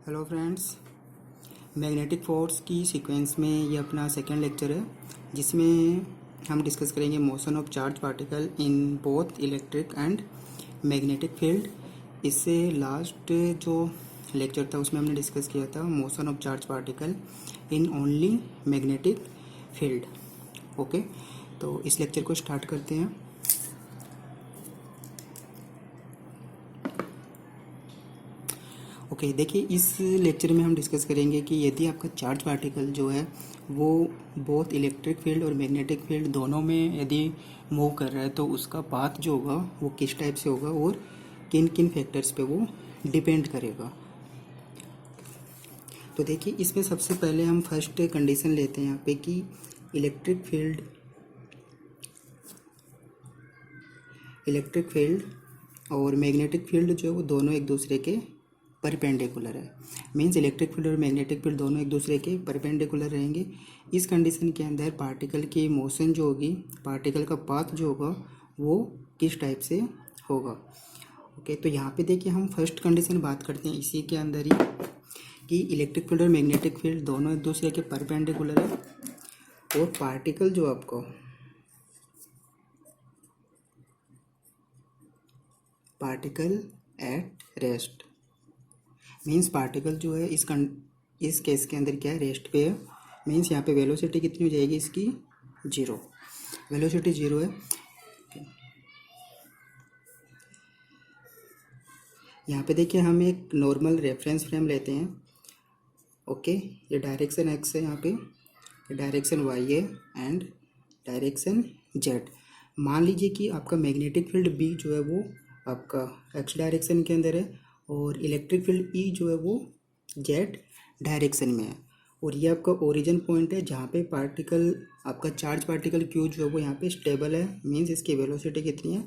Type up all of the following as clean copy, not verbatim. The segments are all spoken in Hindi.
हेलो फ्रेंड्स, मैग्नेटिक फोर्स की सीक्वेंस में ये अपना सेकेंड लेक्चर है जिसमें हम डिस्कस करेंगे motion of charge particle in both electric and magnetic field. इससे लास्ट जो लेक्चर था उसमें हमने डिस्कस किया था motion of charge particle in only magnetic field. Okay, तो इस लेक्चर को स्टार्ट करते हैं। ओके, देखिए इस लेक्चर में हम डिस्कस करेंगे कि यदि आपका चार्ज पार्टिकल जो है वो बोथ इलेक्ट्रिक फील्ड और मैग्नेटिक फील्ड दोनों में यदि मूव कर रहा है तो उसका पाथ जो होगा वो किस टाइप से होगा और किन किन फैक्टर्स पे वो डिपेंड करेगा। तो देखिए इसमें सबसे पहले हम फर्स्ट कंडीशन लेते हैं यहाँ पे कि इलेक्ट्रिक फील्ड और मैग्नेटिक फील्ड जो है वो दोनों एक दूसरे के परपेंडिकुलर है। मींस इलेक्ट्रिक फील्ड और मैग्नेटिक फील्ड दोनों एक दूसरे के परपेंडिकुलर रहेंगे। इस कंडीशन के अंदर पार्टिकल की मोशन जो होगी, पार्टिकल का पाथ जो होगा वो किस टाइप से होगा। ओके, तो यहाँ पे देखिए हम फर्स्ट कंडीशन बात करते हैं इसी के अंदर ही कि इलेक्ट्रिक फील्ड और मैग्नेटिक फील्ड दोनों एक दूसरे के परपेंडिकुलर है और पार्टिकल जो आपको particle at rest, means particle जो है इस केस के अंदर क्या है, रेस्ट पे है। मीन्स यहाँ पे वेलोसिटी कितनी हो जाएगी इसकी, जीरो। वेलोसिटी जीरो है। यहाँ पे देखिए हम एक नॉर्मल रेफरेंस फ्रेम लेते हैं। ओके, ये डायरेक्शन एक्स है, यहाँ पे डायरेक्शन वाई है एंड डायरेक्शन जेड। मान लीजिए कि आपका मैग्नेटिक फील्ड बी जो है वो आपका एक्स डायरेक्शन के अंदर है और इलेक्ट्रिक फील्ड ई जो है वो जेड डायरेक्शन में है और ये आपका ओरिजिन पॉइंट है जहाँ पे पार्टिकल आपका चार्ज पार्टिकल क्यू जो है वो यहाँ पे स्टेबल है। मीन्स इसकी वेलोसिटी कितनी है,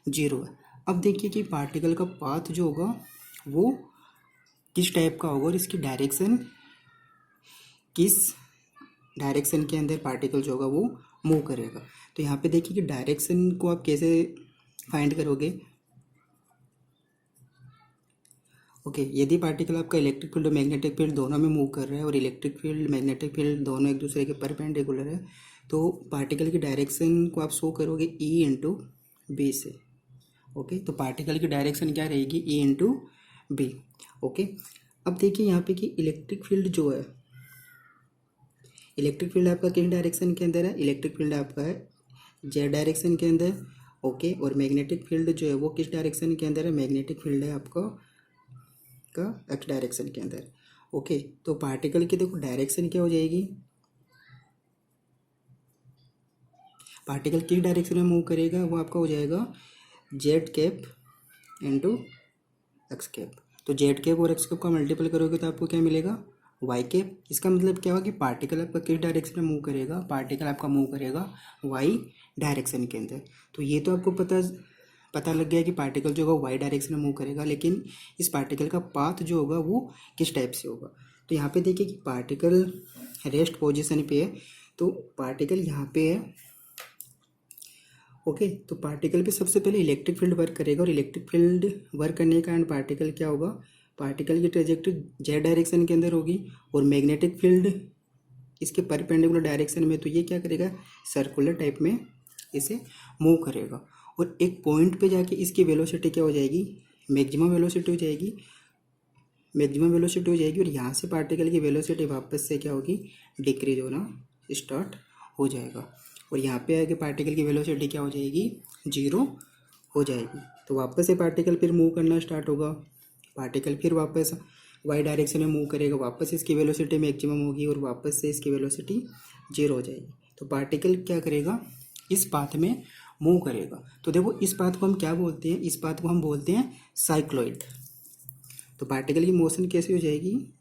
जीरो है। अब देखिए कि पार्टिकल का पाथ जो होगा वो किस टाइप का होगा और इसकी डायरेक्शन किस डायरेक्शन के अंदर पार्टिकल जो होगा वो मूव करेगा। तो यहाँ पे देखिए कि डायरेक्शन को आप कैसे फाइंड करोगे। ओके, यदि पार्टिकल आपका इलेक्ट्रिक फील्ड और मैग्नेटिक फील्ड दोनों में मूव कर रहा है और इलेक्ट्रिक फील्ड मैग्नेटिक फील्ड दोनों एक दूसरे के परपेंडिकुलर है तो पार्टिकल की डायरेक्शन को आप शो करोगे ई इंटू बी से। ओके, तो पार्टिकल की डायरेक्शन क्या रहेगी, ई इंटू बी। ओके, अब देखिए यहाँ पे कि इलेक्ट्रिक फील्ड जो है, इलेक्ट्रिक फील्ड आपका किस डायरेक्शन के अंदर है, इलेक्ट्रिक फील्ड आपका है जेड डायरेक्शन के अंदर। ओके, और मैग्नेटिक फील्ड जो है वो किस डायरेक्शन के अंदर है, मैग्नेटिक फील्ड है आपका का एक्स डायरेक्शन के अंदर। ओके, तो पार्टिकल की देखो डायरेक्शन क्या हो जाएगी, पार्टिकल किस डायरेक्शन में मूव करेगा वो आपका हो जाएगा Z cap into x cap. तो जेड कैप और एक्स कैप का मल्टीपल करोगे तो आपको क्या मिलेगा, वाई कैप। इसका मतलब क्या होगा कि पार्टिकल आपका किस डायरेक्शन में मूव करेगा, पार्टिकल आपका मूव करेगा वाई डायरेक्शन के अंदर। तो ये तो आपको पता लग गया कि पार्टिकल जो होगा वाई डायरेक्शन में मूव करेगा, लेकिन इस पार्टिकल का पाथ जो होगा वो किस टाइप से होगा। तो यहाँ पे देखिए कि पार्टिकल रेस्ट पोजीशन पे है तो पार्टिकल यहाँ पे है। ओके, तो पार्टिकल पे सबसे पहले इलेक्ट्रिक फील्ड वर्क करेगा और इलेक्ट्रिक फील्ड वर्क करने के कारण पार्टिकल क्या होगा, पार्टिकल की ट्रेजेक्टरी जेड डायरेक्शन के अंदर होगी और मैग्नेटिक फील्ड इसके परपेंडिकुलर डायरेक्शन में, तो ये क्या करेगा, सर्कुलर टाइप में इसे मूव करेगा और एक पॉइंट पे जाके इसकी वेलोसिटी क्या हो जाएगी, मैक्सिमम वेलोसिटी हो जाएगी, मैक्सिमम वेलोसिटी हो जाएगी और यहाँ से पार्टिकल की वेलोसिटी वापस से क्या होगी, डिक्रीज होना स्टार्ट हो जाएगा और यहाँ पे आके पार्टिकल की वेलोसिटी क्या हो जाएगी, जीरो हो जाएगी। तो वापस से पार्टिकल फिर मूव करना स्टार्ट होगा, पार्टिकल फिर वापस वाई डायरेक्शन में मूव करेगा, वापस इसकी वेलोसिटी मैक्सिमम होगी और वापस से इसकी वेलोसिटी जीरो हो जाएगी। तो पार्टिकल क्या करेगा, इस पाथ में मूव करेगा। तो देखो इस पाथ को हम क्या बोलते हैं, इस पाथ को हम बोलते हैं साइक्लॉइड। तो पार्टिकल की मोशन कैसी हो जाएगी,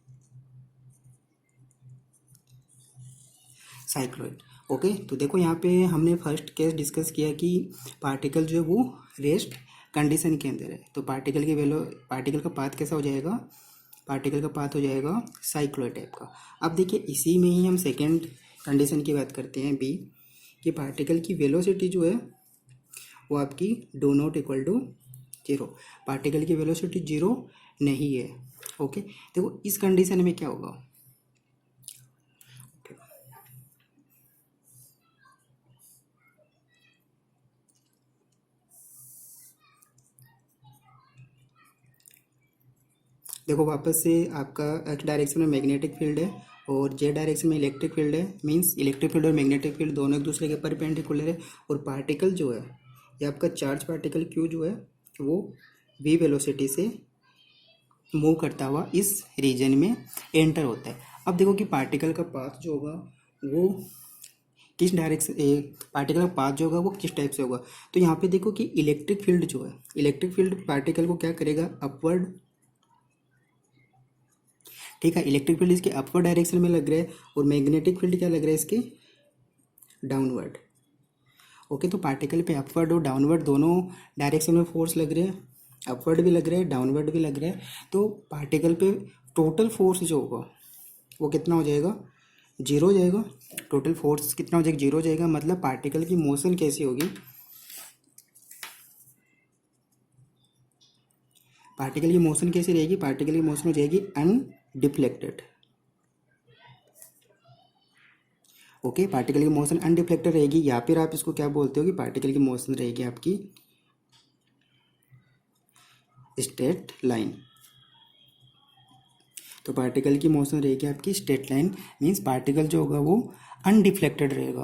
साइक्लॉइड। ओके, तो देखो यहाँ पे हमने फर्स्ट केस डिस्कस किया कि पार्टिकल जो है वो रेस्ट कंडीशन के अंदर है तो पार्टिकल का पाथ कैसा हो जाएगा, पार्टिकल का पाथ हो जाएगा साइक्लॉइड टाइप का। अब देखिए इसी में ही हम सेकेंड कंडीशन की बात करते हैं बी, कि पार्टिकल की वेलोसिटी जो है वो आपकी do not equal to zero. Particle की वेलोसिटी जीरो नहीं है, ओके, देखो इस कंडीशन में क्या होगा, देखो वापस से आपका एक्स डायरेक्शन में मैग्नेटिक फील्ड है और जेड डायरेक्शन में इलेक्ट्रिक फील्ड है, मींस इलेक्ट्रिक फील्ड और मैग्नेटिक फील्ड दोनों एक दूसरे के परपेंडिकुलर है। और पार्टिकल जो है, ये आपका चार्ज पार्टिकल क्यू जो है वो वी वेलोसिटी से मूव करता हुआ इस रीजन में एंटर होता है। अब देखो कि पार्टिकल का पाथ जो होगा वो किस डायरेक्शन, पार्टिकल का पाथ जो होगा वो किस टाइप से होगा। तो यहाँ पे देखो कि इलेक्ट्रिक फील्ड जो है, इलेक्ट्रिक फील्ड पार्टिकल को क्या करेगा, अपवर्ड, ठीक है, इलेक्ट्रिक फील्ड इसके अपवर्ड डायरेक्शन में लग रहा है और मैग्नेटिक फील्ड क्या लग रहा है इसके डाउनवर्ड। ओके, तो पार्टिकल पे अपवर्ड और डाउनवर्ड दोनों डायरेक्शन में फोर्स लग रहे हैं, अपवर्ड भी लग रहा है डाउनवर्ड भी लग रहा है। तो पार्टिकल पे टोटल फोर्स जो होगा वो कितना हो जाएगा, जीरो हो जाएगा। टोटल फोर्स कितना हो जाएगा, जीरो हो जाएगा। मतलब पार्टिकल की मोशन कैसी होगी, पार्टिकल की मोशन कैसी रहेगी, पार्टिकल की मोशन हो जाएगी अनडिफ्लेक्टेड। ओके, पार्टिकल की मोशन अनडिफ्लेक्टेड रहेगी, या फिर आप इसको क्या बोलते हो कि पार्टिकल की मोशन रहेगी आपकी स्ट्रेट लाइन। तो पार्टिकल की मोशन रहेगी आपकी स्ट्रेट लाइन, मीन्स पार्टिकल जो होगा वो अनडिफ्लेक्टेड रहेगा।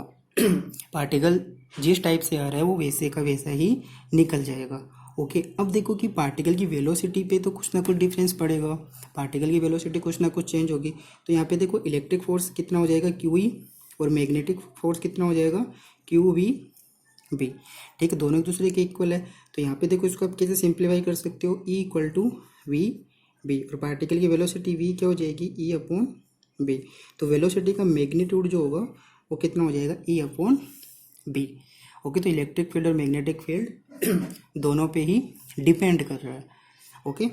पार्टिकल जिस टाइप से आ रहा है वो वैसे का वैसा ही निकल जाएगा। ओके, अब देखो कि पार्टिकल की वेलोसिटी पे तो कुछ ना कुछ डिफरेंस पड़ेगा, पार्टिकल की वेलोसिटी कुछ ना कुछ चेंज होगी। तो यहाँ पे देखो इलेक्ट्रिक फोर्स कितना हो जाएगा, क्यू ई, और मैग्नेटिक फोर्स कितना हो जाएगा, क्यू वी बी। ठीक है, दोनों एक दूसरे के इक्वल है। तो यहाँ पे देखो इसको आप कैसे सिंप्लीफाई कर सकते हो, e equal to v b, और पार्टिकल की वेलोसिटी वी क्या हो जाएगी, ई अपॉन बी। तो वेलोसिटी का मैग्नीट्यूड जो होगा वो कितना हो जाएगा, ई अपॉन बी। ओके, तो इलेक्ट्रिक फील्ड और मैग्नेटिक फील्ड दोनों पे ही डिपेंड कर रहा है। ओके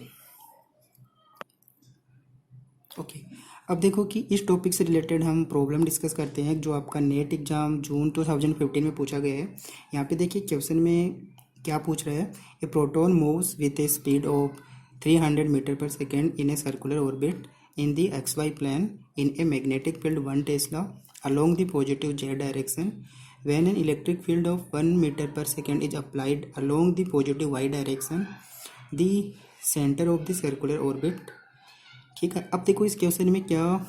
ओके, अब देखो कि इस टॉपिक से रिलेटेड हम प्रॉब्लम डिस्कस करते हैं जो आपका नेट एग्जाम जून 2015 में पूछा गया है। यहाँ पे देखिए क्वेश्चन में क्या पूछ रहा है, a proton moves with a speed of 300 metre per second in a circular orbit in the XY plane in a magnetic field 1 tesla along the positive z direction when an electric field of 1 meter per second is applied along the positive y direction the center of the circular orbit। ठीक है, अब देखो इस क्वेश्चन में क्या,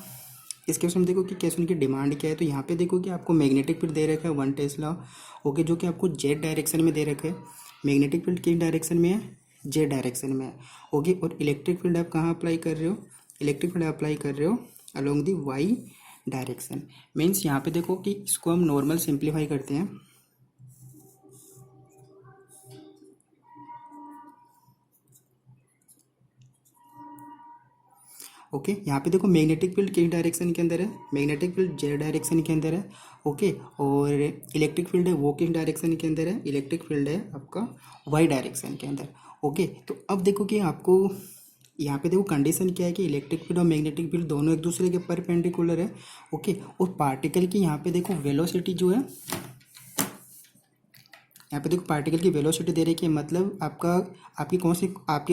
इस क्वेश्चन में देखो कि क्वेश्चन की डिमांड क्या है। तो यहाँ पे देखो कि आपको मैग्नेटिक फील्ड दे रखा है 1 टेस्ला, ओके, जो कि आपको जेड डायरेक्शन में दे रखा है। मैग्नेटिक फील्ड किस डायरेक्शन में है, जेड डायरेक्शन में है। ओके, और इलेक्ट्रिक फील्ड आप कहाँ अप्लाई कर रहे हो, इलेक्ट्रिक फील्ड अप्लाई कर रहे हो along the y direction. Means यहाँ पे देखो कि इसको हम नॉर्मल सिंप्लीफाई करते हैं। ओके, यहाँ पे देखो मैग्नेटिक फील्ड किस डायरेक्शन के अंदर है, मैग्नेटिक फील्ड जेड डायरेक्शन के अंदर है। ओके, और इलेक्ट्रिक फील्ड है वो किस डायरेक्शन के अंदर है, इलेक्ट्रिक फील्ड है आपका वाई डायरेक्शन के अंदर। ओके, तो अब देखो कि आपको यहाँ पे देखो कंडीशन क्या है कि इलेक्ट्रिक फील्ड और मैग्नेटिक फील्ड दोनों एक दूसरे के परपेंडिकुलर है। ओके, और पार्टिकल की यहाँ पे देखो वेलोसिटी जो है, यहाँ पे देखो पार्टिकल की वेलोसिटी दे रही है, मतलब आपकी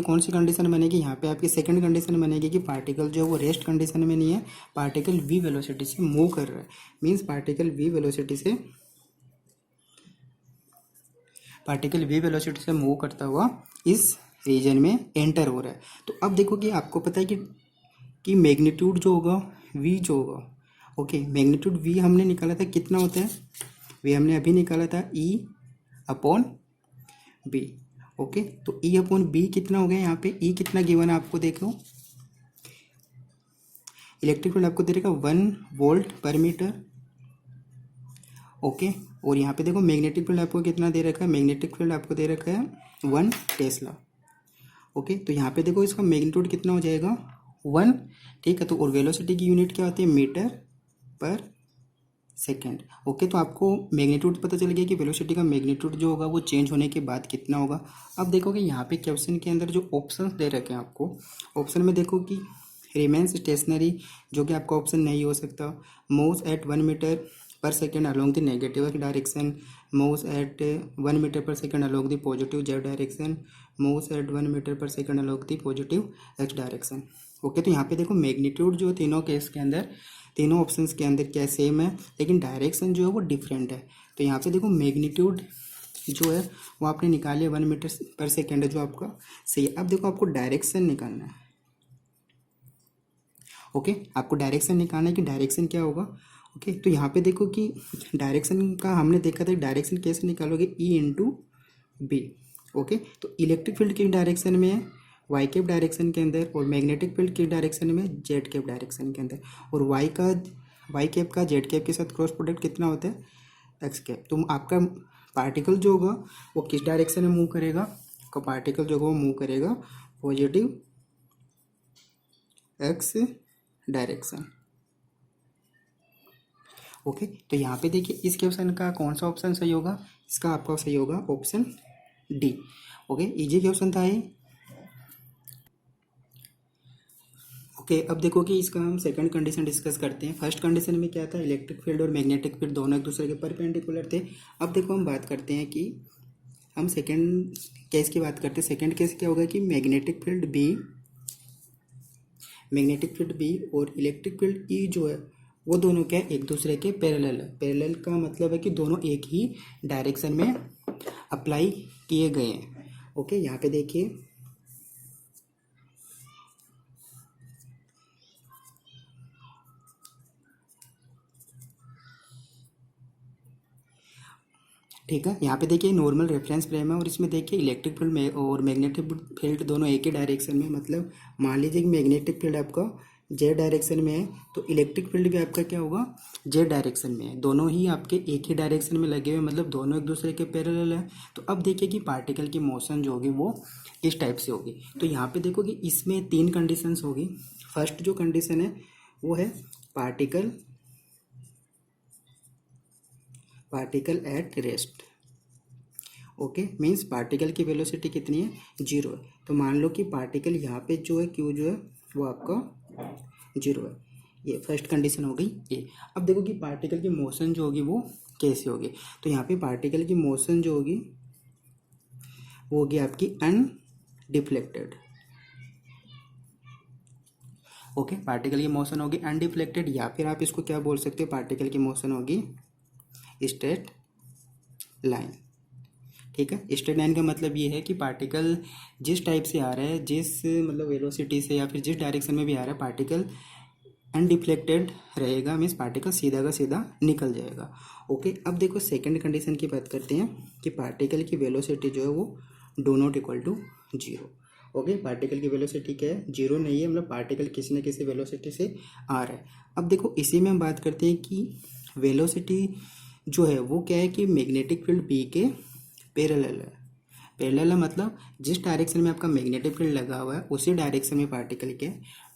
कौन सी कंडीशन बनेगी, यहाँ पे आपकी सेकंड कंडीशन बनेगी कि पार्टिकल जो है वो रेस्ट कंडीशन में नहीं है, पार्टिकल वी वेलोसिटी से मूव कर रहा है। मीन्स पार्टिकल वी वेलोसिटी से मूव करता हुआ इस रीजन में एंटर हो रहा है। तो अब देखो कि आपको पता है कि मैग्नीट्यूड जो होगा, वी जो होगा, ओके, मैग्नीट्यूड वी हमने निकाला था कितना होता है, वी हमने अभी निकाला था ई अपॉन बी। ओके, तो ई अपॉन बी कितना हो गया, यहाँ पे ई कितना गिवन है आपको देखो, इलेक्ट्रिक फील्ड आपको दे देगा 1 वोल्ट पर मीटर। ओके, और यहाँ पे देखो मैग्नेटिक फील्ड आपको कितना दे रखा है, मैग्नेटिक फील्ड आपको दे रखा है 1 टेस्ला। ओके, तो यहाँ पे देखो इसका मैग्नीट्यूड कितना हो जाएगा 1। ठीक है, तो और वेलोसिटी की यूनिट क्या होती है, मीटर पर सेकेंड। ओके, तो आपको मैग्नीट्यूड पता चल गया कि वेलोसिटी का मैग्नीट्यूड जो होगा वो चेंज होने के बाद कितना होगा। अब देखो कि यहाँ पे क्वेश्चन के अंदर जो ऑप्शंस दे रखे हैं आपको, ऑप्शन में देखो कि रिमेन्स स्टेशनरी, जो कि आपका ऑप्शन नहीं हो सकता, moves at 1 metre per second along the negative x direction, moves at 1 meter per second along the positive z direction, moves at 1 meter per second along the positive x direction। Okay, तो यहाँ पे देखो मैग्नीट्यूड जो तीनों केस के अंदर, तीनों ऑप्शंस के अंदर क्या सेम है, लेकिन डायरेक्शन जो है वो डिफरेंट है। तो यहाँ पे देखो मैग्नीट्यूड जो है वो आपने निकाले 1 मीटर पर सेकेंड है जो आपका सही है। अब देखो आपको डायरेक्शन निकालना है। ओके, आपको डायरेक्शन निकालना है कि डायरेक्शन क्या होगा। ओके, तो यहाँ पे देखो कि डायरेक्शन का हमने देखा था, डायरेक्शन कैसे निकालोगे, ई इंटू बी। ओके, तो इलेक्ट्रिक फील्ड किस डायरेक्शन में है, वाई कैप डायरेक्शन के अंदर, और मैग्नेटिक फील्ड किस डायरेक्शन में, जेड कैप डायरेक्शन के अंदर। और वाई कैप का जेड कैप के साथ क्रॉस प्रोडक्ट कितना होता है, एक्स कैप। तो आपका पार्टिकल जो होगा वो किस डायरेक्शन में मूव करेगा, आपका पार्टिकल जो होगा वो मूव करेगा पॉजिटिव एक्स डायरेक्शन। ओके, तो यहाँ पे देखिए इस क्वेश्चन का कौन सा ऑप्शन सही होगा, इसका आपका सही होगा option D. Okay, easy question था ये। ओके, अब देखो कि इसका हम सेकंड कंडीशन डिस्कस करते हैं। फर्स्ट कंडीशन में क्या था, इलेक्ट्रिक फील्ड और मैग्नेटिक फील्ड दोनों एक दूसरे के परपेंडिकुलर थे। अब देखो हम बात करते हैं कि हम सेकंड केस की बात करते हैं। सेकंड केस क्या होगा कि मैग्नेटिक फील्ड बी और इलेक्ट्रिक फील्ड ई जो है वो दोनों क्या है, एक दूसरे के पैरेलल है। पैरेलल का मतलब है कि दोनों एक ही डायरेक्शन में अप्लाई किए गए हैं। ओके, यहाँ पे देखिए ठीक है, यहाँ पे देखिए नॉर्मल रेफरेंस फ्रेम है और इसमें देखिए इलेक्ट्रिक फील्ड में और मैग्नेटिक फील्ड दोनों एक ही डायरेक्शन में, मतलब मान लीजिए कि मैग्नेटिक फील्ड आपका जेड डायरेक्शन में है तो इलेक्ट्रिक फील्ड भी आपका क्या होगा, जेड डायरेक्शन में है। दोनों ही आपके एक ही डायरेक्शन में लगे हुए, मतलब दोनों एक दूसरे के पैरेलल है। तो अब देखिए कि पार्टिकल की मोशन जो होगी वो इस टाइप से होगी। तो यहाँ पे देखो कि इसमें 3 कंडीशंस होगी। फर्स्ट जो कंडीशन है वो है particle at rest. Okay, means particle की वेलोसिटी कितनी है, 0 है। तो मान लो कि पार्टिकल यहाँ पे जो है क्यू जो है वो आपका 0 है। ये फर्स्ट कंडीशन हो गई ए। अब देखो कि पार्टिकल की मोशन जो होगी वो कैसे होगी। तो यहाँ पे पार्टिकल की मोशन जो होगी वो होगी आपकी अनडिफ्लेक्टेड। ओके, पार्टिकल की मोशन होगी अनडिफ्लेक्टेड, या फिर आप इसको क्या बोल सकते हो, पार्टिकल की मोशन होगी स्ट्रेट लाइन। ठीक है, स्ट्रेट लाइन का मतलब ये है कि पार्टिकल जिस टाइप से आ रहा है, जिस मतलब वेलोसिटी से या फिर जिस डायरेक्शन में भी आ रहा है, पार्टिकल अनडिफ्लेक्टेड रहेगा, मीन्स पार्टिकल सीधा का सीधा निकल जाएगा। ओके, अब देखो सेकंड कंडीशन की बात करते हैं कि पार्टिकल की वेलोसिटी जो है वो do not equal to 0। Okay, particle की वेलोसिटी क्या है, 0 नहीं है, मतलब पार्टिकल किसी न किसी वेलोसिटी से आ रहा है। अब देखो इसी में हम बात करते हैं कि वेलोसिटी जो है वो क्या है कि मैग्नेटिक फील्ड बी के पैरेलल है। पैरेलल मतलब जिस डायरेक्शन में आपका मैग्नेटिक फील्ड लगा हुआ है उसी डायरेक्शन में पार्टिकल के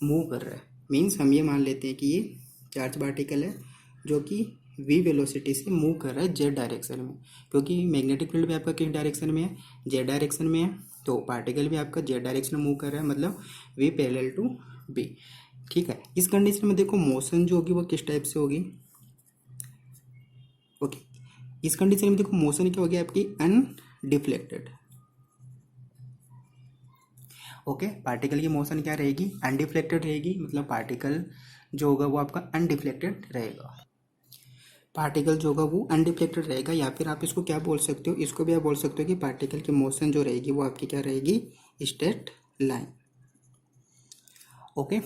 मूव कर रहा है। मीन्स हम ये मान लेते हैं कि ये चार्ज पार्टिकल है जो कि v वेलोसिटी से मूव कर रहा है जेड डायरेक्शन में, क्योंकि मैग्नेटिक फील्ड भी आपका किस डायरेक्शन में है, जेड डायरेक्शन में है। तो पार्टिकल भी आपका जेड डायरेक्शन में मूव कर रहा है, मतलब v पैरेलल टू b। ठीक है, इस कंडीशन में देखो मोशन जो होगी वो किस टाइप से होगी। ओके, इस कंडीशन में देखो मोशन क्या होगी आपकी अनडिफ्लेक्टेड। ओके, पार्टिकल की मोशन क्या रहेगी, अनडिफ्लेक्टेड रहेगी, मतलब पार्टिकल जो होगा वो आपका अनडिफ्लेक्टेड रहेगा। पार्टिकल जो होगा वो अनडिफ्लेक्टेड रहेगा, या फिर आप इसको क्या बोल सकते हो, इसको भी आप बोल सकते हो कि पार्टिकल की मोशन जो रहेगी वो आपकी क्या रहेगी, स्ट्रेट लाइन। ओके,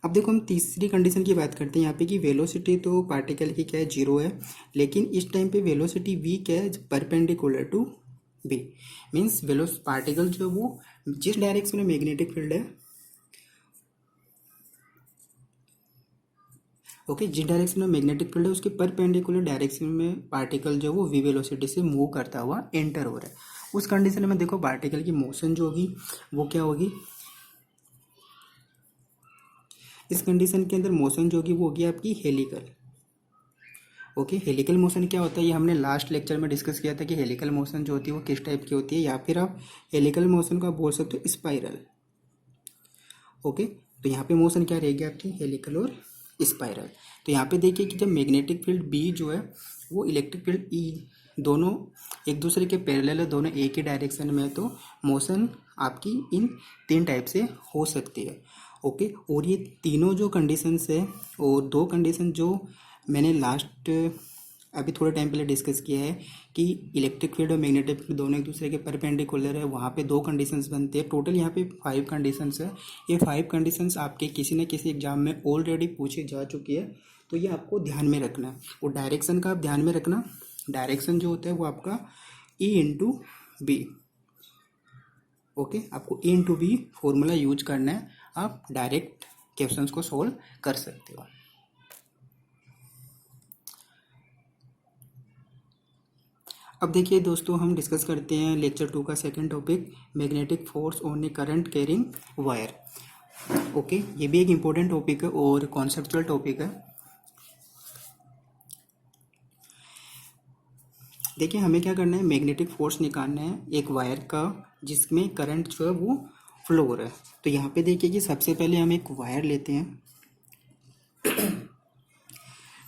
अब देखो हम तीसरी कंडीशन की बात करते हैं यहाँ पे कि वेलोसिटी तो पार्टिकल की क्या है, 0 है, लेकिन इस टाइम पे वेलोसिटी v क्या है, perpendicular to b। Means particle जो है वो जिस डायरेक्शन में मैग्नेटिक फील्ड है, ओके, जिस डायरेक्शन में मैग्नेटिक फील्ड है उसके परपेंडिकुलर डायरेक्शन में पार्टिकल जो है वो v वेलोसिटी से मूव करता हुआ एंटर हो रहा है। उस कंडीशन में देखो पार्टिकल की मोशन जो होगी वो क्या होगी, इस कंडीशन के अंदर मोशन जो होगी वो होगी आपकी हेलिकल। ओके, हेलिकल मोशन क्या होता है ये हमने लास्ट लेक्चर में डिस्कस किया था कि हेलिकल मोशन जो होती है वो किस टाइप की होती है, या फिर आप हेलिकल मोशन को बोल सकते हो स्पाइरल। ओके, तो यहाँ पे मोशन क्या रहेगी आपकी, हेलिकल और स्पाइरल। तो यहाँ पे देखिए कि जब मैग्नेटिक फील्ड बी जो है वो इलेक्ट्रिक फील्ड ई दोनों एक दूसरे के पैरेलल है, दोनों एक ही डायरेक्शन में है, तो मोशन आपकी इन 3 टाइप से हो सकती है। ओके, और ये तीनों जो कंडीशंस है और 2 कंडीशन जो मैंने लास्ट अभी थोड़े टाइम पहले डिस्कस किया है कि इलेक्ट्रिक फील्ड और मैग्नेटिक फील्ड दोनों एक दूसरे के परपेंडिकुलर है, वहाँ पे 2 कंडीशंस बनते हैं। टोटल यहाँ पे 5 कंडीशंस है। ये 5 कंडीशंस आपके किसी न किसी एग्जाम में ऑलरेडी पूछी जा चुकी है, तो ये आपको ध्यान में रखना है। और डायरेक्शन का आप ध्यान में रखना, डायरेक्शन जो होता है वो आपका ई इंटू बी। ओके, आपको e into b formula use करना है, आप डायरेक्ट क्वेश्चंस को सोल्व कर सकते हो। अब देखिए दोस्तों, हम डिस्कस करते हैं लेक्चर 2 का second topic, magnetic force on A current carrying wire. Okay, ये भी एक इम्पोर्टेंट टॉपिक है और कॉन्सेप्चुअल टॉपिक है। देखिए हमें क्या करना है, मैग्नेटिक फोर्स निकालना है एक वायर का जिसमें करंट जो है वो फ्लो हो रहा है। तो यहाँ पे देखिए कि सबसे पहले हम एक वायर लेते हैं,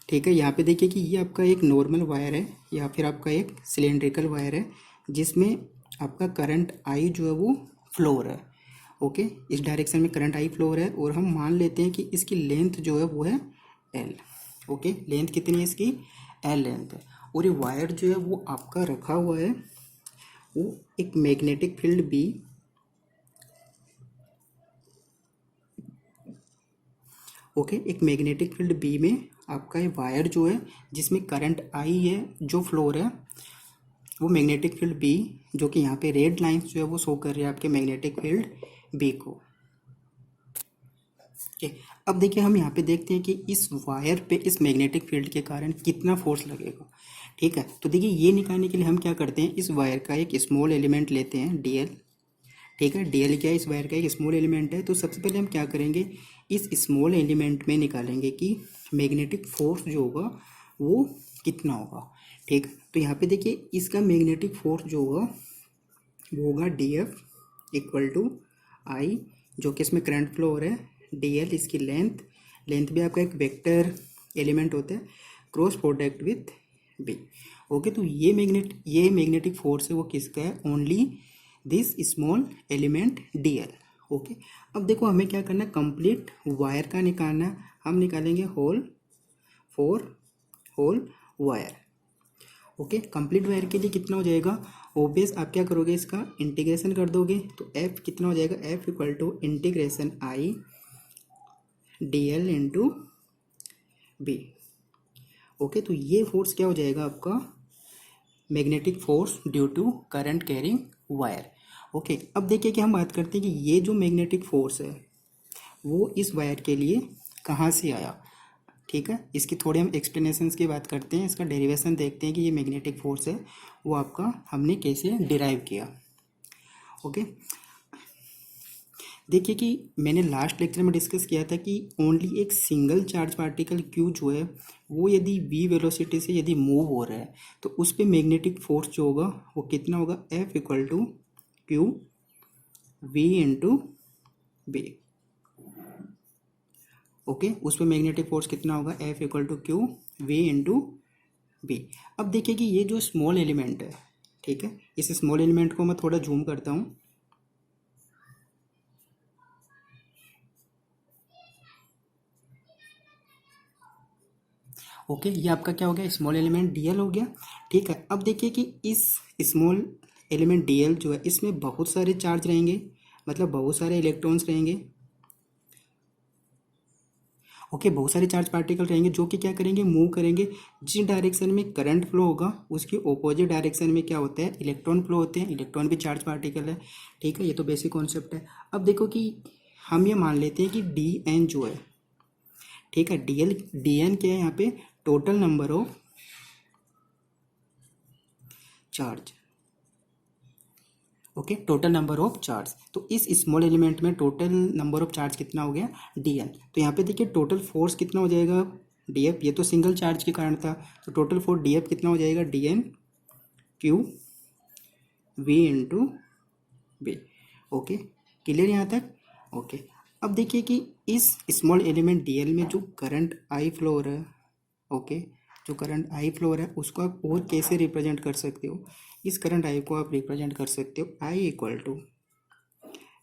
ठीक है। यहाँ पे देखिए कि ये आपका एक नॉर्मल वायर है या फिर आपका एक सिलेंड्रिकल वायर है जिसमें आपका करंट आई जो है वो फ्लो हो रहा है। ओके, इस डायरेक्शन में करंट आई फ्लो हो रहा है और हम मान लेते हैं कि इसकी लेंथ जो है वो है एल। ओके, लेंथ कितनी है इसकी, एल लेंथ है। और ये वायर जो है वो आपका रखा हुआ है वो एक मैग्नेटिक फील्ड बी, ओके, एक मैग्नेटिक फील्ड बी में आपका ये वायर जो है जिसमें करंट आई है जो फ्लो हो रहा है, वो मैग्नेटिक फील्ड बी जो कि यहाँ पे रेड लाइंस जो है वो शो कर रही है आपके मैग्नेटिक फील्ड बी को। ओके, अब देखिए हम यहाँ पे देखते हैं कि इस वायर पे इस मैग्नेटिक फील्ड के कारण कितना फोर्स लगेगा। ठीक है, तो देखिए ये निकालने के लिए हम क्या करते हैं, इस वायर का एक स्मॉल एलिमेंट लेते हैं डीएल। ठीक है, डीएल क्या है, इस वायर का एक स्मॉल एलिमेंट है। तो सबसे पहले हम क्या करेंगे, इस स्मॉल एलिमेंट में निकालेंगे कि मैग्नेटिक फोर्स जो होगा वो कितना होगा। ठीक, तो यहाँ पे देखिए इसका मैग्नेटिक फोर्स जो होगा वो होगा d F equal to i, जो कि इसमें करंट फ्लो हो रहा है, डी एल इसकी लेंथ, लेंथ भी आपका एक वेक्टर एलिमेंट होता है, cross product with B. Okay, तो ये मैग्नेटिक फोर्स है वो किसका है, only this small element d l. Okay, अब देखो हमें क्या करना है, कंप्लीट वायर का निकालना है। हम निकालेंगे whole for whole wire. Okay, complete wire के लिए कितना हो जाएगा, ओबियस आप क्या करोगे, इसका इंटीग्रेशन कर दोगे तो एफ कितना हो जाएगा, f equal to integration i D L into B. Okay, तो ये फोर्स क्या हो जाएगा आपका, magnetic force due to current carrying wire. Okay, अब देखिए कि हम बात करते हैं कि ये जो मैग्नेटिक फोर्स है वो इस वायर के लिए कहाँ से आया। ठीक है, इसकी थोड़ी हम एक्सप्लेनेशंस की बात करते हैं, इसका डेरिवेशन देखते हैं कि ये मैग्नेटिक फोर्स है वो आपका हमने कैसे डिराइव किया। ओके, देखिए कि मैंने लास्ट लेक्चर में डिस्कस किया था कि ओनली एक सिंगल चार्ज पार्टिकल क्यू जो है वो यदि v वेलोसिटी से यदि मूव हो रहा है तो उस पर मैग्नेटिक फोर्स जो होगा वो कितना होगा, F equal to q v into B. Okay, उस पर मैग्नेटिक फोर्स कितना होगा, F equal to q v into b. अब देखिए कि ये जो स्मॉल एलिमेंट है, ठीक है, इस स्मॉल एलिमेंट को मैं थोड़ा जूम करता हूँ। ओके, ये आपका क्या हो गया, स्मॉल एलिमेंट डीएल हो गया। ठीक है, अब देखिए कि इस स्मॉल एलिमेंट डीएल जो है इसमें बहुत सारे चार्ज रहेंगे, मतलब बहुत सारे इलेक्ट्रॉन्स रहेंगे। ओके, बहुत सारे चार्ज पार्टिकल रहेंगे जो कि क्या करेंगे, मूव करेंगे। जिस डायरेक्शन में करंट फ्लो होगा उसकी ऑपोजिट डायरेक्शन में क्या होता है, इलेक्ट्रॉन फ्लो होते हैं। इलेक्ट्रॉन भी चार्ज पार्टिकल है। ठीक है, ये तो बेसिक कॉन्सेप्ट है। अब देखो कि हम ये मान लेते हैं कि डी एन जो है, ठीक है, डी एन क्या है यहाँ पे, total number of charge. Okay, total number of charge. तो इस स्मॉल एलिमेंट में टोटल नंबर ऑफ चार्ज कितना हो गया, dn। तो यहाँ पे देखिए टोटल फोर्स कितना हो जाएगा, df। ये तो सिंगल चार्ज के कारण था, तो टोटल फोर्स df कितना हो जाएगा, dn q v into B. Okay, clear यहाँ तक। ओके, अब देखिए कि इस स्मॉल एलिमेंट डीएल में जो करंट आई फ्लो हो रहा है, ओके, जो करंट आई फ्लो हो रहा है उसको आप और कैसे रिप्रेजेंट कर सकते हो? इस करंट आई को आप रिप्रेजेंट कर सकते हो आई equal to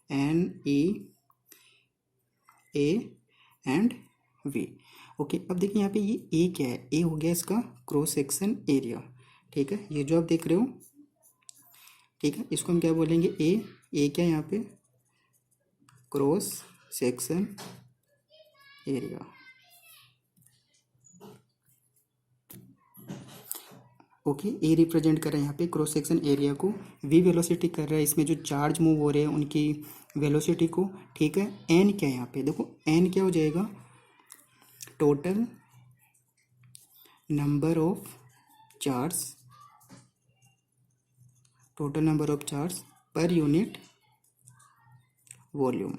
N E A and V. Okay, अब देखिए यहाँ पे ये ए क्या है? ए हो गया इसका क्रॉस सेक्शन एरिया, ठीक है, ये जो आप देख रहे हो, ठीक है, इसको हम क्या बोलेंगे? ए क्या है यहाँ पे? Cross section area. Okay, A represent कर रहा है यहाँ पे क्रॉस सेक्शन एरिया को, वी वेलोसिटी कर रहा है इसमें जो चार्ज मूव हो रहे हैं उनकी वेलोसिटी को, ठीक है। एन क्या है यहाँ पे? देखो एन क्या हो जाएगा? Total number of charge, total number of charge per unit volume.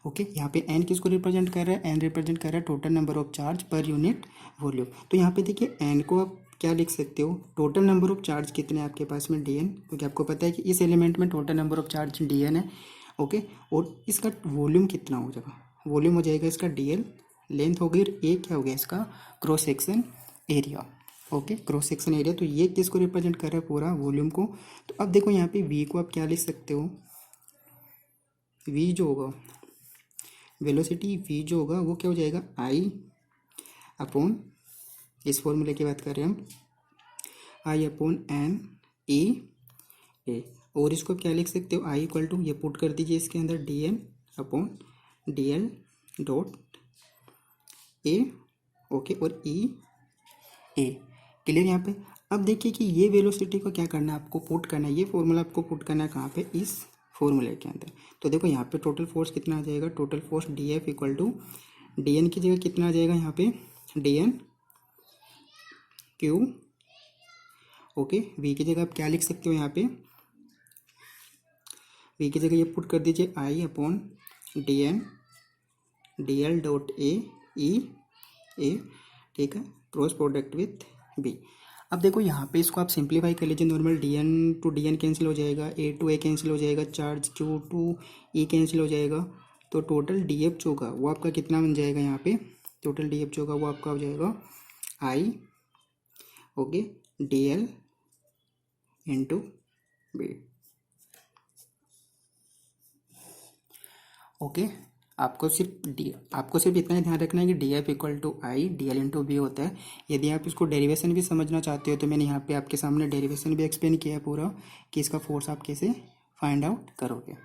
Okay, यहाँ पे एन किसको रिप्रेजेंट कर रहा है? एन रिप्रेजेंट कर रहा है total number of charge per unit volume. तो यहाँ पे देखिए एन को आप क्या लिख सकते हो? टोटल नंबर ऑफ चार्ज कितने हैं आपके पास में? डी एन, क्योंकि आपको पता है कि इस एलिमेंट में total number of charge d n है। ओके, और इसका वॉल्यूम कितना हो जाएगा? वॉल्यूम हो जाएगा इसका डी एल, लेंथ हो गई, ए क्या हो गया इसका? Cross section area. Okay, cross section area, तो ये किसको रिप्रेजेंट कर रहा है? पूरा वॉल्यूम को। तो अब देखो यहाँ पे वी को आप क्या लिख सकते हो? वी जो होगा, वेलोसिटी वी जो होगा वो क्या हो जाएगा? आई अपॉन, इस फॉर्मूले की बात कर रहे हैं हम, आई अपॉन एन ई ए। और इसको आप क्या लिख सकते हो? आई इक्वल टू, ये पुट कर दीजिए इसके अंदर, d n upon d L dot a, okay, और ई ए। क्लियर यहाँ पे? अब देखिए कि ये वेलोसिटी को क्या करना है आपको? पुट करना है, ये फॉर्मूला आपको पुट करना है कहाँ पे? इस फॉर्मूले के अंदर। तो देखो यहाँ पे टोटल फोर्स कितना आ जाएगा? Total force D F equal to, D N की जगह कितना आ जाएगा यहाँ पे? D N Q, okay, V की जगह आप क्या लिख सकते हो यहाँ पे? वी की जगह ये पुट कर दीजिए I upon D N D L dot A E A, ठीक है, क्रॉस प्रोडक्ट विथ बी। अब देखो यहाँ पे इसको आप सिंप्लीफाई कर लीजिए, normal D N to D N cancel हो जाएगा, ए टू ए कैंसिल हो जाएगा, charge Q to E cancel हो जाएगा, तो टोटल डी एफ जो होगा वो आपका कितना बन जाएगा यहाँ पे? टोटल डी एफ जो होगा वो आपका हो जाएगा I, okay, D L into B. Okay, आपको सिर्फ इतना ही ध्यान रखना है कि D F equal to I D L into B होता है। यदि आप इसको डेरिवेशन भी समझना चाहते हो तो मैंने यहाँ पे आपके सामने डेरिवेशन भी एक्सप्लेन किया है पूरा, कि इसका फोर्स आप कैसे फाइंड आउट करोगे।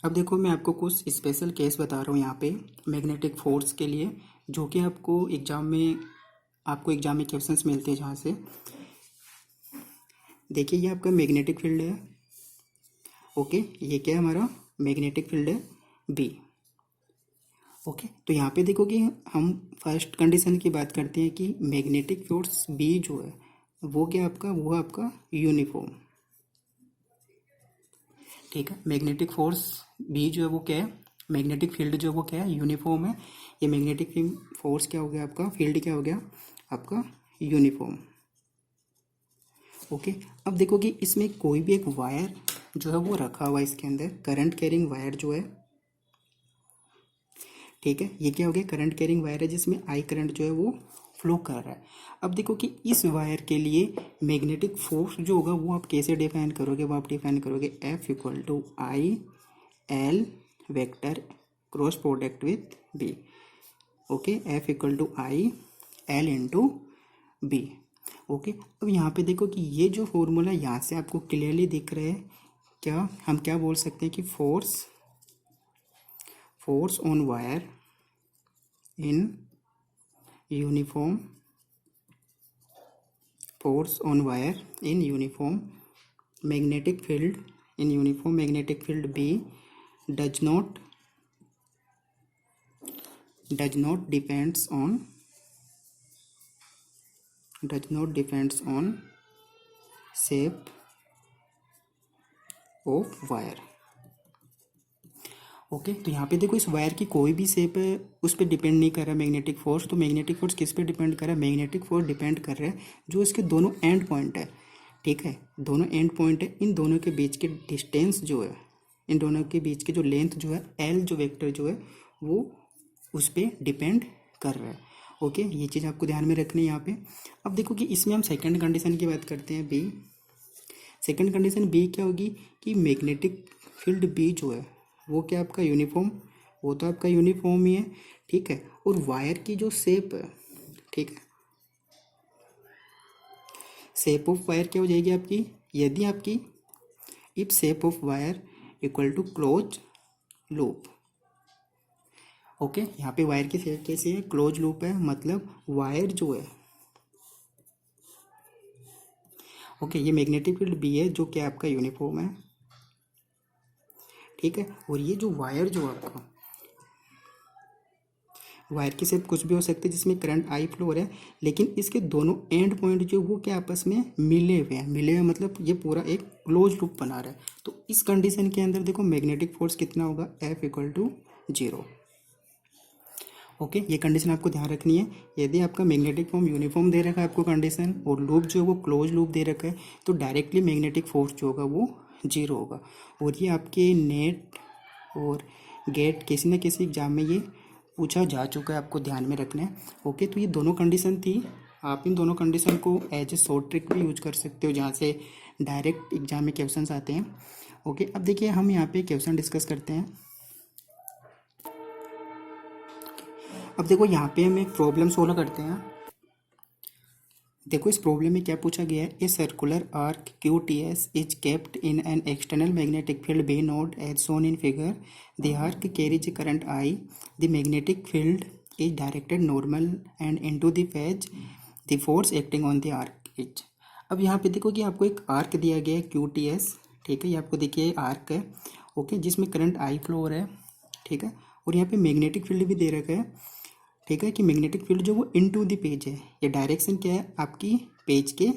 अब देखो मैं आपको कुछ स्पेशल केस बता रहा हूँ यहाँ पे मैग्नेटिक फोर्स के लिए, जो कि आपको एग्जाम में क्वेश्चंस मिलते हैं। जहाँ से देखिए ये आपका मैग्नेटिक फील्ड है, ओके, ये क्या है? हमारा मैग्नेटिक फील्ड है बी। ओके, तो यहाँ पे देखो कि हम फर्स्ट कंडीशन की बात करते हैं कि मैग्नेटिक फोर्स बी जो है वो क्या आपका? वो आपका यूनिफॉर्म, ठीक है। मैग्नेटिक फोर्स बी जो है वो क्या है? मैग्नेटिक फील्ड जो है वो क्या है? यूनिफॉर्म है। ये मैग्नेटिक फोर्स क्या हो गया आपका? फील्ड क्या हो गया आपका? यूनिफॉर्म। ओके, अब देखो कि इसमें कोई भी एक वायर जो है वो रखा हुआ है इसके अंदर, करंट कैरिंग वायर जो है, ठीक है, ये क्या हो गया? करंट कैरिंग वायर है जिसमें आई करंट जो है वो फ्लो कर रहा है। अब देखो कि इस वायर के लिए मैग्नेटिक फोर्स जो होगा वो आप कैसे डिफाइन करोगे? वो आप डिफाइन करोगे F equal to I L vector cross product with B. Okay, F equal to I L into B. Okay, अब यहाँ पे देखो कि ये जो फॉर्मूला यहाँ से आपको क्लियरली दिख रहा है, क्या हम क्या बोल सकते हैं कि force on wire in uniform, force on wire in uniform magnetic field, in uniform magnetic field B does not depends on shape of wire। Okay, तो यहाँ पे देखो इस वायर की कोई भी शेप है उस पर डिपेंड नहीं कर रहा मैग्नेटिक फोर्स। तो मैग्नेटिक फोर्स किस पे डिपेंड कर रहा है? मैग्नेटिक फोर्स डिपेंड कर रहा है जो इसके दोनों एंड पॉइंट है, ठीक है, दोनों एंड पॉइंट है, इन दोनों के बीच के डिस्टेंस जो है, इन दोनों के बीच के जो लेंथ जो है एल जो वेक्टर जो है वो उस पर डिपेंड कर रहा है। ओके, ये चीज़ आपको ध्यान में रखनी है यहाँ पे। अब देखो कि इसमें हम सेकंड कंडीशन की बात करते हैं, बी। सेकंड कंडीशन बी क्या होगी कि मैग्नेटिक फील्ड बी जो है वो क्या आपका यूनिफॉर्म, वो तो आपका यूनिफॉर्म ही है, ठीक है। और वायर की जो शेप है, ठीक है, शेप ऑफ वायर क्या हो जाएगी आपकी, यदि आपकी if shape of wire equal to close loop. Okay, यहाँ पे वायर की शेप कैसी है, क्लोज लूप है, मतलब वायर जो है, ओके, ये मैग्नेटिक फील्ड बी है जो कि आपका यूनिफॉर्म है, ठीक है। और ये जो वायर जो आपका, वायर की शेप कुछ भी हो सकती है जिसमें करंट आई फ्लो हो रहा है, लेकिन इसके दोनों एंड पॉइंट जो वो क्या आपस में मिले हुए हैं, मिले हुए मतलब ये पूरा एक क्लोज लूप बना रहा है। तो इस कंडीशन के अंदर देखो मैग्नेटिक फोर्स कितना होगा, F इक्वल टू 0। ओके, ये कंडीशन आपको ध्यान रखनी है। यदि आपका मैग्नेटिक फॉर्म यूनिफॉर्म दे रखा है आपको कंडीशन, और लूप जो है वो क्लोज लूप दे रखा है, तो डायरेक्टली मैग्नेटिक फोर्स जो होगा वो 0 होगा। और ये आपके नेट और गेट किसी न किसी एग्जाम में ये पूछा जा चुका है, आपको ध्यान में रखना है। ओके, तो ये दोनों कंडीशन थी, आप इन दोनों कंडीशन को एज ए शॉर्ट ट्रिक भी यूज कर सकते हो जहाँ से डायरेक्ट एग्जाम में क्वेश्चंस आते हैं। ओके, अब देखिए हम यहाँ पे क्वेश्चन डिस्कस करते हैं। अब देखो यहाँ पे हम एक प्रॉब्लम सोल्व करते हैं। देखो इस प्रॉब्लम में क्या पूछा गया है, a circular arc QTS is kept in an external magnetic field B naught as shown in figure. The arc carries current I। The magnetic field is directed normal and into the phase. The force acting on the arc is. अब यहाँ पे देखो कि आपको एक आर्क दिया गया है QTS, ठीक है, ये आपको देखिए आर्क है, ओके, जिसमें करंट I फ्लो हो रहा है, ठीक है। और यहाँ पे मैग्नेटिक फील्ड भी दे रखा है, ठीक है, कि मैग्नेटिक फील्ड जो वो इनटू द पेज है, ये डायरेक्शन क्या है आपकी पेज के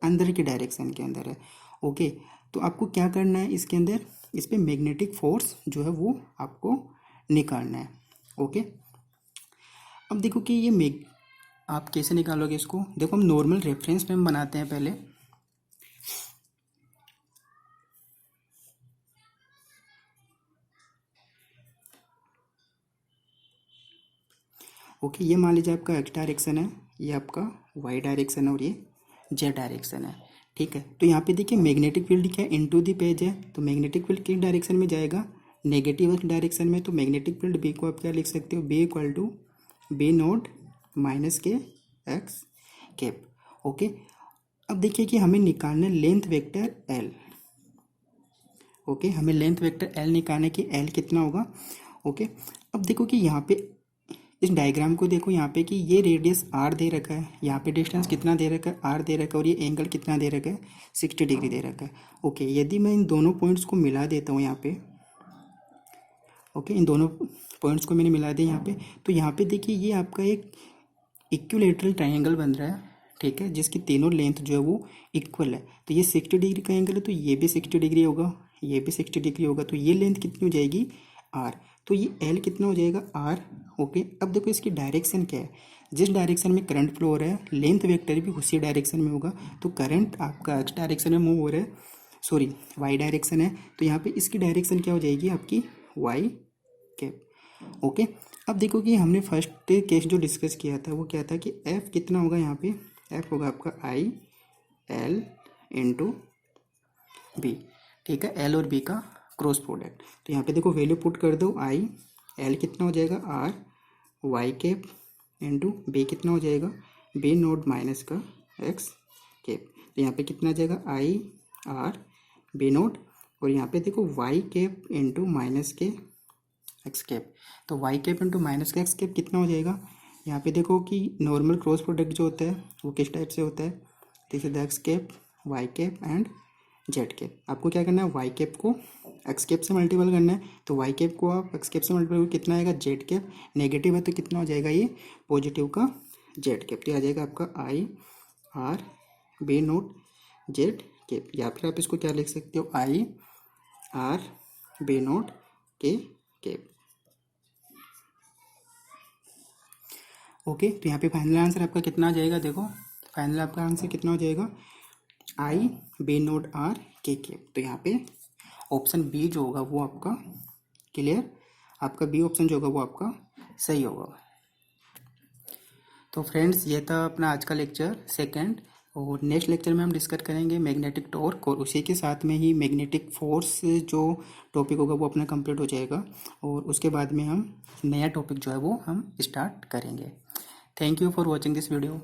अंदर की डायरेक्शन के अंदर है। ओके, तो आपको क्या करना है इसके अंदर, इस पे मैग्नेटिक फोर्स जो है वो आपको निकालना है। ओके, अब देखो कि ये आप कैसे निकालोगे इसको, देखो हम नॉर्मल रेफरेंस फ्रेम बनाते हैं पहले। ओके, ये मान लीजिए आपका एक्स डायरेक्शन है, ये आपका वाई डायरेक्शन है और ये जेड डायरेक्शन है, ठीक है। तो यहाँ पे देखिए मैग्नेटिक फील्ड क्या है, इनटू द पेज है, तो मैग्नेटिक फील्ड किस डायरेक्शन में जाएगा, नेगेटिव एक्स डायरेक्शन में। तो मैग्नेटिक फील्ड बी को आप क्या लिख सकते हो, B equal to B naught minus के एक्स कैप। ओके, अब देखिए कि हमें निकालना लेंथ वेक्टर एल। ओके, हमें लेंथ वेक्टर एल निकालने की, एल कितना होगा। ओके, अब देखो कि यहाँ पे इस डायग्राम को देखो, यहाँ पे कि ये रेडियस आर दे रखा है, यहाँ पे डिस्टेंस कितना दे रखा है, आर दे रखा है, और ये एंगल कितना दे रखा है, 60 डिग्री दे रखा है। ओके, यदि मैं इन दोनों पॉइंट्स को मिला देता हूँ यहाँ पे, ओके, इन दोनों पॉइंट्स को मैंने मिला दिया यहाँ पे, तो यहाँ पे देखिए ये आपका एक इक्विलेटरल ट्राइंगल बन रहा है, ठीक है, जिसकी तीनों लेंथ जो है वो इक्वल है। तो ये 60 डिग्री का एंगल है, तो ये भी 60 डिग्री होगा, ये भी 60 डिग्री होगा, तो ये लेंथ कितनी हो जाएगी, आर। तो ये एल कितना हो जाएगा, आर। ओके, अब देखो इसकी डायरेक्शन क्या है, जिस डायरेक्शन में करंट फ्लो हो रहा है लेंथ वेक्टर भी उसी डायरेक्शन में होगा। तो करंट आपका एक्स डायरेक्शन में मूव हो रहा है, सॉरी वाई डायरेक्शन है, तो यहाँ पे इसकी डायरेक्शन क्या हो जाएगी आपकी, वाई कैप। ओके, अब देखो कि हमने फर्स्ट केस जो डिस्कस किया था वो क्या था कि एफ कितना होगा, यहाँ पे एफ होगा आपका आई एल इंटू बी, ठीक है, एल और बी का क्रॉस प्रोडक्ट। तो यहाँ पे देखो वैल्यू पुट कर दो, आई एल कितना हो जाएगा, R Y cap into B कितना हो जाएगा, बी नोट माइनस का एक्स कैप। तो यहाँ पे कितना आ जाएगा, आई आर बी नोट, और यहाँ पे देखो वाई कैप इंटू माइनस के एक्स कैप। तो वाई कैप इंटू माइनस का एक्स कैप कितना हो जाएगा, यहाँ पे देखो कि नॉर्मल क्रॉस प्रोडक्ट जो होता है वो किस टाइप से होता है, this is the X cap Y cap and Z cap. आपको क्या करना है, वाई कैप को एक्स कैप से मल्टीपल करना है, तो वाई कैप को आप एक्स कैप से मल्टीपल करो, कितना आएगा, जेड कैप। नेगेटिव है तो कितना हो जाएगा, ये पॉजिटिव का जेड कैप। तो आ जाएगा आपका I R B naught Z cap, या फिर आप इसको क्या लिख सकते हो, I R B naught K cap. Okay, तो यहाँ पे फाइनल आंसर आपका कितना आ जाएगा, देखो फाइनल आपका आंसर कितना हो जाएगा, आई बी नोट आर के के। तो यहाँ पे ऑप्शन बी जो होगा वो आपका क्लियर, आपका बी ऑप्शन जो होगा वो आपका सही होगा। तो फ्रेंड्स ये था अपना आज का लेक्चर सेकंड, और नेक्स्ट लेक्चर में हम डिस्कस करेंगे मैग्नेटिक टॉर्क, और उसी के साथ में ही मैग्नेटिक फोर्स जो टॉपिक होगा वो अपना कंप्लीट हो जाएगा, और उसके बाद में हम नया टॉपिक जो है वो हम स्टार्ट करेंगे। Thank you for watching this video.